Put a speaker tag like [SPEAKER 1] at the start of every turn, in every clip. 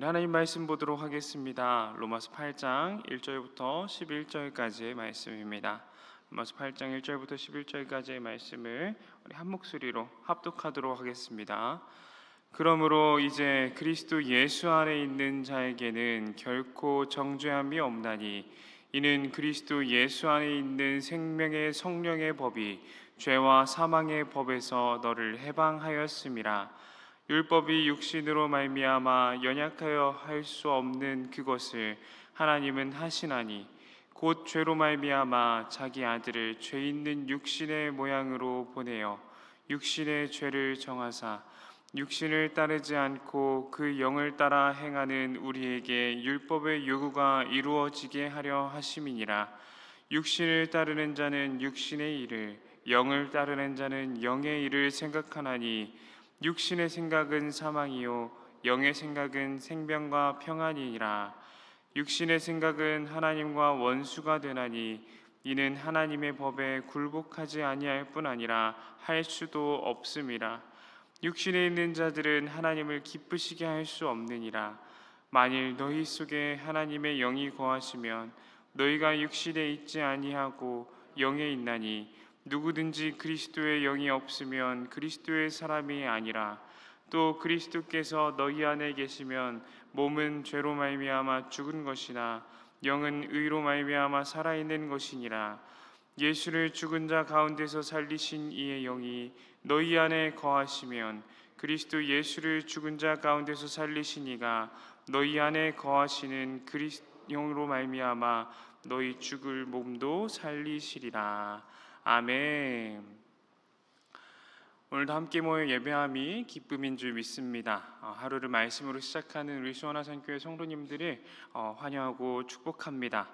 [SPEAKER 1] 하나님 말씀 보도록 하겠습니다. 로마서 8장 1절부터 11절까지의 말씀입니다. 로마서 8장 1절부터 11절까지의 말씀을 우리 한 목소리로 합독하도록 하겠습니다. 그러므로 이제 그리스도 예수 안에 있는 자에게는 결코 정죄함이 없나니 이는 그리스도 예수 안에 있는 생명의 성령의 법이 죄와 사망의 법에서 너를 해방하였음이라. 율법이 육신으로 말미암아 연약하여 할 수 없는 그것을 하나님은 하시나니 곧 죄로 말미암아 자기 아들을 죄 있는 육신의 모양으로 보내어 육신의 죄를 정하사 육신을 따르지 않고 그 영을 따라 행하는 우리에게 율법의 요구가 이루어지게 하려 하심이니라. 육신을 따르는 자는 육신의 일을, 영을 따르는 자는 영의 일을 생각하나니 육신의 생각은 사망이요 영의 생각은 생명과 평안이니라. 육신의 생각은 하나님과 원수가 되나니 이는 하나님의 법에 굴복하지 아니할 뿐 아니라 할 수도 없음이라. 육신에 있는 자들은 하나님을 기쁘시게 할 수 없느니라. 만일 너희 속에 하나님의 영이 거하시면 너희가 육신에 있지 아니하고 영에 있나니 누구든지 그리스도의 영이 없으면 그리스도의 사람이 아니라. 또 그리스도께서 너희 안에 계시면 몸은 죄로 말미암아 죽은 것이나 영은 의로 말미암아 살아있는 것이니라. 예수를 죽은 자 가운데서 살리신 이의 영이 너희 안에 거하시면 그리스도 예수를 죽은 자 가운데서 살리신 이가 너희 안에 거하시는 그리스도 영으로 말미암아 너희 죽을 몸도 살리시리라. 아멘. 오늘도 함께 모여 예배함이 기쁨인 줄 믿습니다. 하루를 말씀으로 시작하는 우리 수원화산교회 성도님들을 환영하고 축복합니다.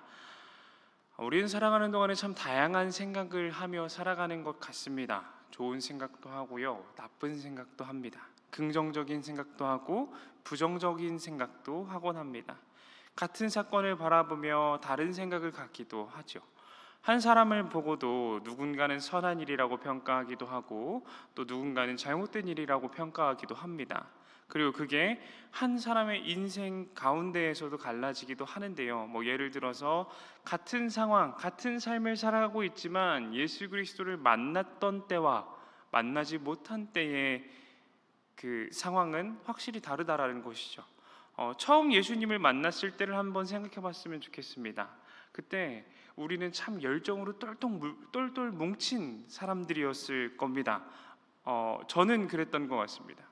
[SPEAKER 1] 우리는 살아가는 동안에 참 다양한 생각을 하며 살아가는 것 같습니다. 좋은 생각도 하고요, 나쁜 생각도 합니다. 긍정적인 생각도 하고 부정적인 생각도 하곤 합니다. 같은 사건을 바라보며 다른 생각을 갖기도 하죠. 한 사람을 보고도 누군가는 선한 일이라고 평가하기도 하고 또 누군가는 잘못된 일이라고 평가하기도 합니다. 그리고 그게 한 사람의 인생 가운데에서도 갈라지기도 하는데요. 예를 들어서 같은 상황, 같은 삶을 살아가고 있지만 예수 그리스도를 만났던 때와 만나지 못한 때의 그 상황은 확실히 다르다라는 것이죠. 처음 예수님을 만났을 때를 한번 생각해 봤으면 좋겠습니다. 그때 우리는 참 열정으로 똘똘 뭉친 사람들이었을 겁니다. 저는 그랬던 것 같습니다.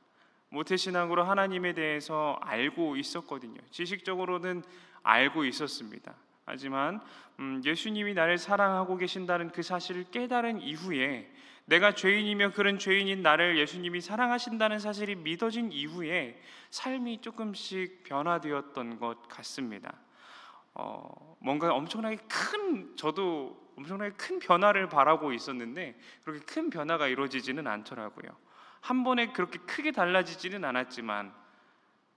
[SPEAKER 1] 모태신앙으로 하나님에 대해서 알고 있었거든요. 지식적으로는 알고 있었습니다. 하지만 예수님이 나를 사랑하고 계신다는 그 사실을 깨달은 이후에, 내가 죄인이며 그런 죄인인 나를 예수님이 사랑하신다는 사실이 믿어진 이후에 삶이 조금씩 변화되었던 것 같습니다. 뭔가 저도 엄청나게 큰 변화를 바라고 있었는데 그렇게 큰 변화가 이루어지지는 않더라고요. 한 번에 그렇게 크게 달라지지는 않았지만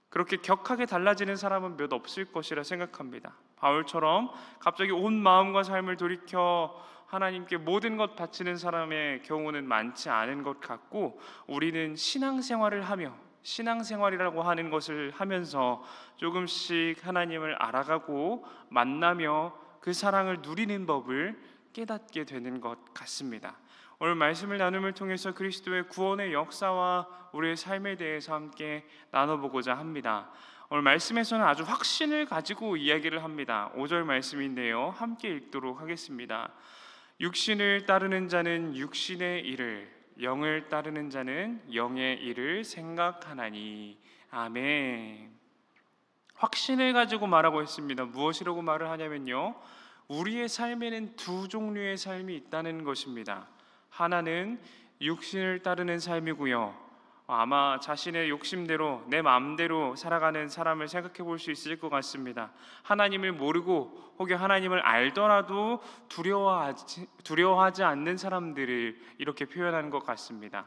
[SPEAKER 1] 그렇게 격하게 달라지는 사람은 몇 없을 것이라 생각합니다. 바울처럼 갑자기 온 마음과 삶을 돌이켜 하나님께 모든 것 바치는 사람의 경우는 많지 않은 것 같고, 우리는 신앙생활을 하며 신앙생활이라고 하는 것을 하면서 조금씩 하나님을 알아가고 만나며 그 사랑을 누리는 법을 깨닫게 되는 것 같습니다. 오늘 말씀을 나눔을 통해서 그리스도의 구원의 역사와 우리의 삶에 대해서 함께 나눠보고자 합니다. 오늘 말씀에서는 아주 확신을 가지고 이야기를 합니다. 5절 말씀인데요, 함께 읽도록 하겠습니다. 육신을 따르는 자는 육신의 일을, 영을 따르는 자는 영의 일을 생각하나니. 아멘. 확신을 가지고 말하고 있습니다. 무엇이라고 말을 하냐면요, 우리의 삶에는 두 종류의 삶이 있다는 것입니다. 하나는 육신을 따르는 삶이고요, 아마 자신의 욕심대로 내 마음대로 살아가는 사람을 생각해 볼 수 있을 것 같습니다. 하나님을 모르고 혹은 하나님을 알더라도 두려워하지 않는 사람들을 이렇게 표현하는 것 같습니다.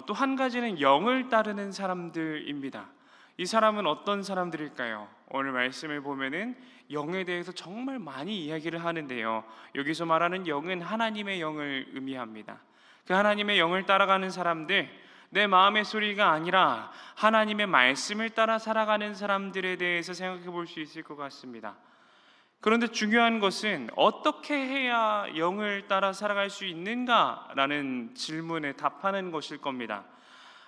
[SPEAKER 1] 또 한 가지는 영을 따르는 사람들입니다. 이 사람은 어떤 사람들일까요? 오늘 말씀을 보면은 영에 대해서 정말 많이 이야기를 하는데요, 여기서 말하는 영은 하나님의 영을 의미합니다. 그 하나님의 영을 따라가는 사람들, 내 마음의 소리가 아니라 하나님의 말씀을 따라 살아가는 사람들에 대해서 생각해 볼 수 있을 것 같습니다. 그런데 중요한 것은 어떻게 해야 영을 따라 살아갈 수 있는가라는 질문에 답하는 것일 겁니다.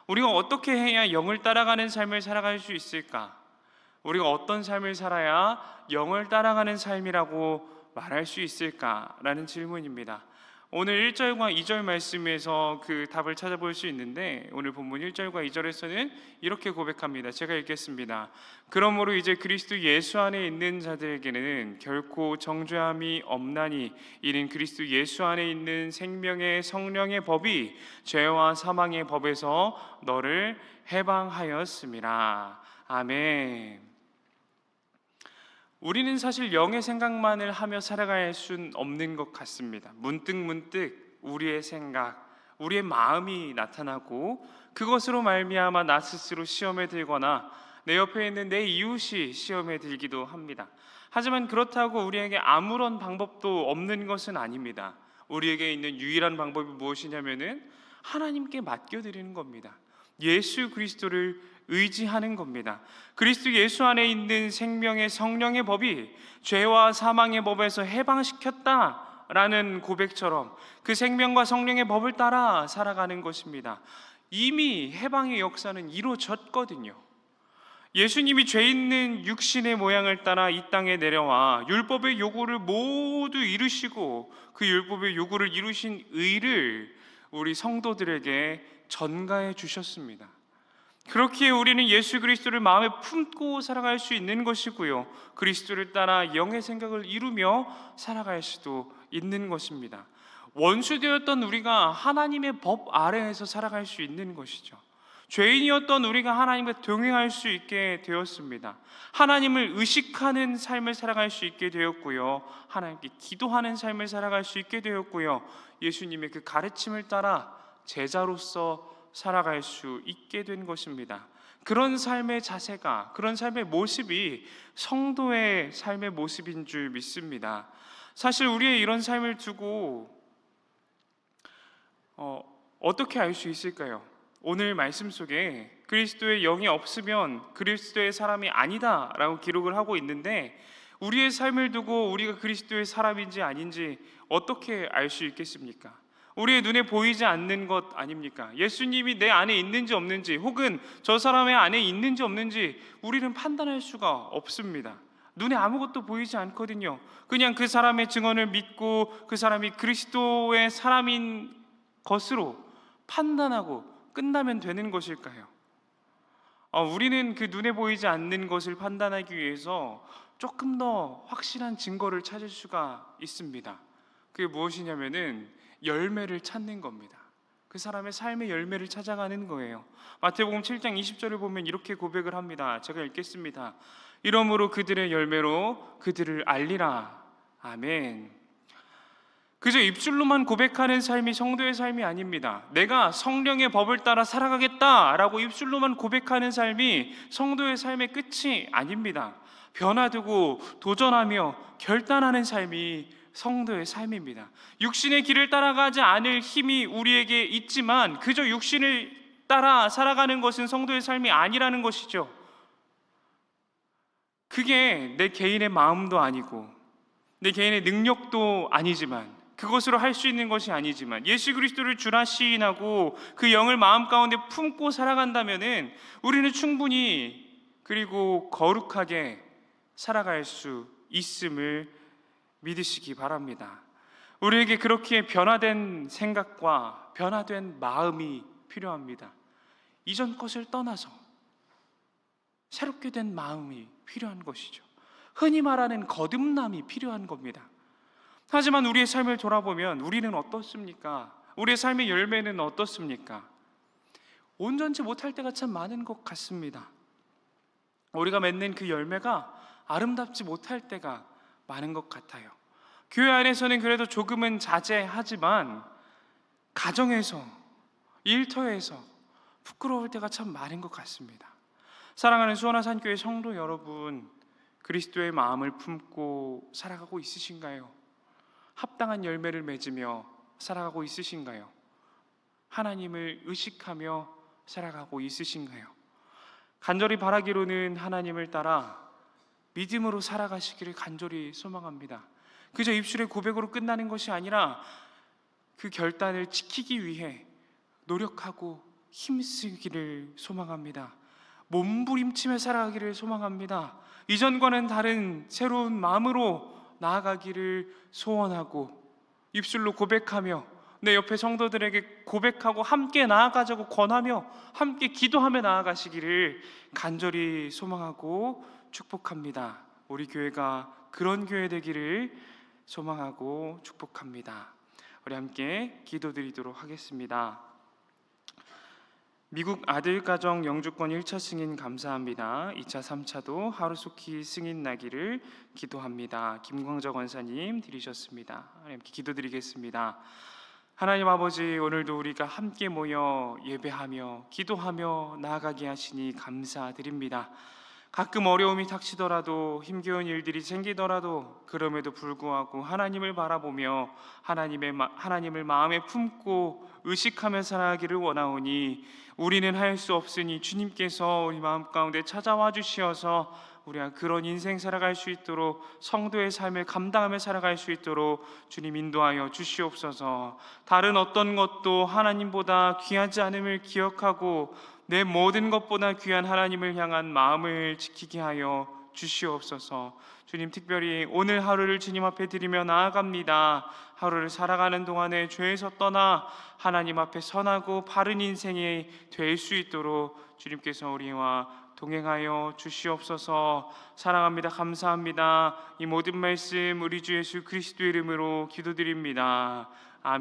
[SPEAKER 1] 우리가 어떻게 해야 영을 따라가는 삶을 살아갈 수 있을까? 우리가 어떤 삶을 살아야 영을 따라가는 삶이라고 말할 수 있을까라는 질문입니다. 오늘 1절과 2절 말씀에서 그 답을 찾아볼 수 있는데, 오늘 본문 1절과 2절에서는 이렇게 고백합니다. 제가 읽겠습니다. 그러므로 이제 그리스도 예수 안에 있는 자들에게는 결코 정죄함이 없나니, 이는 그리스도 예수 안에 있는 생명의 성령의 법이 죄와 사망의 법에서 너를 해방하였습니다. 아멘. 우리는 사실 영의 생각만을 하며 살아갈 수는 없는 것 같습니다. 문득 우리의 생각, 우리의 마음이 나타나고 그것으로 말미암아 나 스스로 시험에 들거나 내 옆에 있는 내 이웃이 시험에 들기도 합니다. 하지만 그렇다고 우리에게 아무런 방법도 없는 것은 아닙니다. 우리에게 있는 유일한 방법이 무엇이냐면은 하나님께 맡겨드리는 겁니다. 예수 그리스도를 의지하는 겁니다. 그리스도 예수 안에 있는 생명의 성령의 법이 죄와 사망의 법에서 해방시켰다라는 고백처럼 그 생명과 성령의 법을 따라 살아가는 것입니다. 이미 해방의 역사는 이루어졌거든요. 예수님이 죄 있는 육신의 모양을 따라 이 땅에 내려와 율법의 요구를 모두 이루시고 그 율법의 요구를 이루신 의를 우리 성도들에게 전가해 주셨습니다. 그렇기에 우리는 예수 그리스도를 마음에 품고 살아갈 수 있는 것이고요, 그리스도를 따라 영의 생각을 이루며 살아갈 수도 있는 것입니다. 원수되었던 우리가 하나님의 법 아래에서 살아갈 수 있는 것이죠. 죄인이었던 우리가 하나님과 동행할 수 있게 되었습니다. 하나님을 의식하는 삶을 살아갈 수 있게 되었고요, 하나님께 기도하는 삶을 살아갈 수 있게 되었고요, 예수님의 그 가르침을 따라 제자로서 살아갈 수 있게 된 것입니다. 그런 삶의 자세가, 그런 삶의 모습이 성도의 삶의 모습인 줄 믿습니다. 사실 우리의 이런 삶을 두고 어떻게 알 수 있을까요? 오늘 말씀 속에 그리스도의 영이 없으면 그리스도의 사람이 아니다 라고 기록을 하고 있는데, 우리의 삶을 두고 우리가 그리스도의 사람인지 아닌지 어떻게 알 수 있겠습니까? 우리의 눈에 보이지 않는 것 아닙니까? 예수님이 내 안에 있는지 없는지, 혹은 저 사람의 안에 있는지 없는지 우리는 판단할 수가 없습니다. 눈에 아무것도 보이지 않거든요. 그냥 그 사람의 증언을 믿고 그 사람이 그리스도의 사람인 것으로 판단하고 끝나면 되는 것일까요? 우리는 그 눈에 보이지 않는 것을 판단하기 위해서 조금 더 확실한 증거를 찾을 수가 있습니다. 그게 무엇이냐면은 열매를 찾는 겁니다. 그 사람의 삶의 열매를 찾아가는 거예요. 마태복음 7장 20절을 보면 이렇게 고백을 합니다. 제가 읽겠습니다. 이러므로 그들의 열매로 그들을 알리라. 아멘. 그저 입술로만 고백하는 삶이 성도의 삶이 아닙니다. 내가 성령의 법을 따라 살아가겠다라고 입술로만 고백하는 삶이 성도의 삶의 끝이 아닙니다. 변화되고 도전하며 결단하는 삶이 성도의 삶입니다. 육신의 길을 따라가지 않을 힘이 우리에게 있지만 그저 육신을 따라 살아가는 것은 성도의 삶이 아니라는 것이죠. 그게 내 개인의 마음도 아니고 내 개인의 능력도 아니지만, 그것으로 할 수 있는 것이 아니지만, 예수 그리스도를 주라 시인하고 그 영을 마음 가운데 품고 살아간다면은 우리는 충분히 그리고 거룩하게 살아갈 수 있음을 믿으시기 바랍니다. 우리에게 그렇게 변화된 생각과 변화된 마음이 필요합니다. 이전 것을 떠나서 새롭게 된 마음이 필요한 것이죠. 흔히 말하는 거듭남이 필요한 겁니다. 하지만 우리의 삶을 돌아보면 우리는 어떻습니까? 우리의 삶의 열매는 어떻습니까? 온전치 못할 때가 참 많은 것 같습니다. 우리가 맺는 그 열매가 아름답지 못할 때가 많은 것 같아요. 교회 안에서는 그래도 조금은 자제하지만 가정에서, 일터에서 부끄러울 때가 참 많은 것 같습니다. 사랑하는 수원화산교회 성도 여러분, 그리스도의 마음을 품고 살아가고 있으신가요? 합당한 열매를 맺으며 살아가고 있으신가요? 하나님을 의식하며 살아가고 있으신가요? 간절히 바라기로는 하나님을 따라 믿음으로 살아가시기를 간절히 소망합니다. 그저 입술의 고백으로 끝나는 것이 아니라 그 결단을 지키기 위해 노력하고 힘쓰기를 소망합니다. 몸부림치며 살아가기를 소망합니다. 이전과는 다른 새로운 마음으로 나아가기를 소원하고 입술로 고백하며 내 옆에 성도들에게 고백하고 함께 나아가자고 권하며 함께 기도하며 나아가시기를 간절히 소망하고 축복합니다. 우리 교회가 그런 교회 되기를 소망하고 축복합니다. 우리 함께 기도드리도록 하겠습니다. 미국 아들가정 영주권 1차 승인 감사합니다. 2차 3차도 하루속히 승인 나기를 기도합니다. 김광적 원사님 드리셨습니다. 함께 기도드리겠습니다. 하나님 아버지, 오늘도 우리가 함께 모여 예배하며 기도하며 나아가게 하시니 감사드립니다. 가끔 어려움이 닥치더라도 힘겨운 일들이 생기더라도 그럼에도 불구하고 하나님을 바라보며 하나님을 마음에 품고 의식하며 살아가기를 원하오니 우리는 할 수 없으니 주님께서 우리 마음 가운데 찾아와 주시어서 우리가 그런 인생 살아갈 수 있도록 성도의 삶을 감당하며 살아갈 수 있도록 주님 인도하여 주시옵소서. 다른 어떤 것도 하나님보다 귀하지 않음을 기억하고 내 모든 것보다 귀한 하나님을 향한 마음을 지키게 하여 주시옵소서. 주님, 특별히 오늘 하루를 주님 앞에 드리며 나아갑니다. 하루를 살아가는 동안에 죄에서 떠나 하나님 앞에 선하고 바른 인생이 될 수 있도록 주님께서 우리와 동행하여 주시옵소서. 사랑합니다. 감사합니다. 이 모든 말씀 우리 주 예수 그리스도의 이름으로 기도드립니다. 아멘.